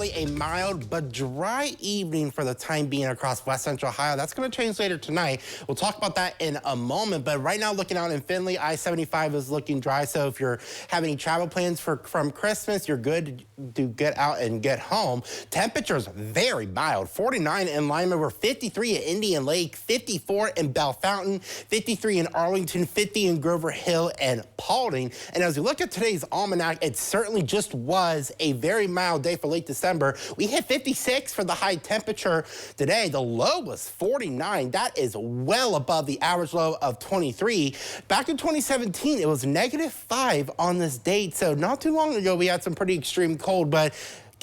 currently a mild but dry evening for the time being across west central Ohio. That's going to change later tonight. We'll talk about that in a moment. But right now, looking out in Findlay, I-75 is looking dry. So if you're having any travel plans from Christmas, you're good to get out and get home. Temperatures very mild. 49 in Lima, we're 53 at Indian Lake, 54 in Bell Fountain, 53 in Arlington, 50 in Grover Hill and Paulding. And as we look at today's almanac, it certainly just was a very mild day for late December. We hit 56 for the high temperature today. The low was 49. That is well above the average low of 23. Back in 2017, it was -5 on this date. So not too long ago, we had some pretty extreme cold, but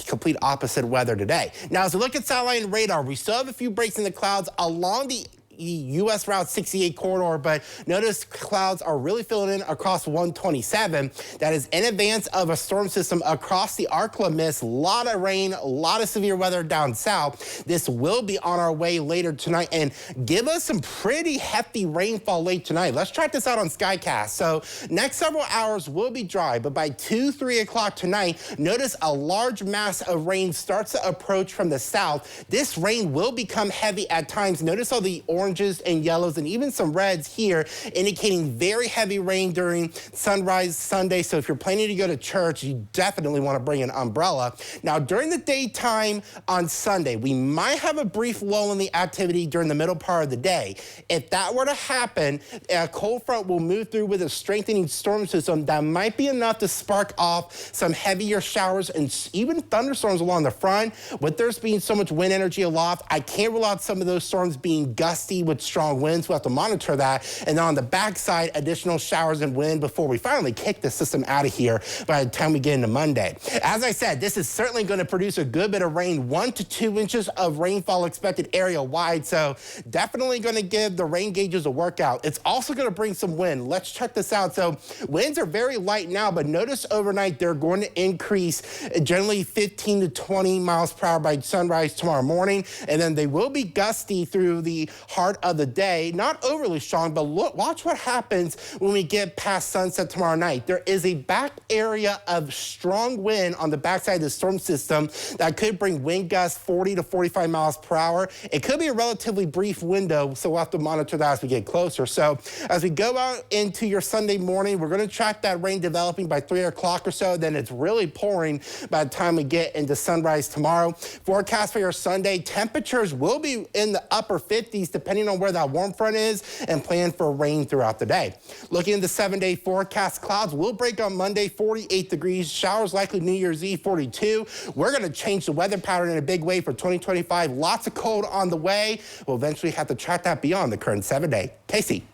complete opposite weather today. Now, as we look at satellite and radar, we still have a few breaks in the clouds along the U.S. Route 68 corridor, but notice clouds are really filling in across 127. That is in advance of a storm system across the Arkla Mist. A lot of rain, a lot of severe weather down south. This will be on our way later tonight and give us some pretty hefty rainfall late tonight. Let's track this out on Skycast. So next several hours will be dry, but by 2, 3 o'clock tonight, notice a large mass of rain starts to approach from the south. This rain will become heavy at times. Notice all the oranges and yellows and even some reds here indicating very heavy rain during sunrise Sunday. So if you're planning to go to church, you definitely want to bring an umbrella. Now, during the daytime on Sunday, we might have a brief lull in the activity during the middle part of the day. If that were to happen, a cold front will move through with a strengthening storm system that might be enough to spark off some heavier showers and even thunderstorms along the front. With there's being so much wind energy aloft, I can't rule out some of those storms being gusty with strong winds. We'll have to monitor that. And then on the backside, additional showers and wind before we finally kick the system out of here by the time we get into Monday. As I said, this is certainly going to produce a good bit of rain, 1 to 2 inches of rainfall expected area wide. So definitely going to give the rain gauges a workout. It's also going to bring some wind. Let's check this out. So winds are very light now, but notice overnight they're going to increase generally 15 to 20 miles per hour by sunrise tomorrow morning. And then they will be gusty through the heart of the day. Not overly strong, but look, watch what happens when we get past sunset tomorrow night. There is a back area of strong wind on the backside of the storm system that could bring wind gusts 40 to 45 miles per hour. It could be a relatively brief window, so we'll have to monitor that as we get closer. So as we go out into your Sunday morning, we're going to track that rain developing by 3 o'clock or so. Then it's really pouring by the time we get into sunrise tomorrow. Forecast for your Sunday, temperatures will be in the upper 50s depending on where that warm front is, and plan for rain throughout the day. Looking at the 7-day forecast, clouds will break on Monday, 48 degrees. Showers likely New Year's Eve, 42. We're going to change the weather pattern in a big way for 2025. Lots of cold on the way. We'll eventually have to track that beyond the current 7-day. Casey.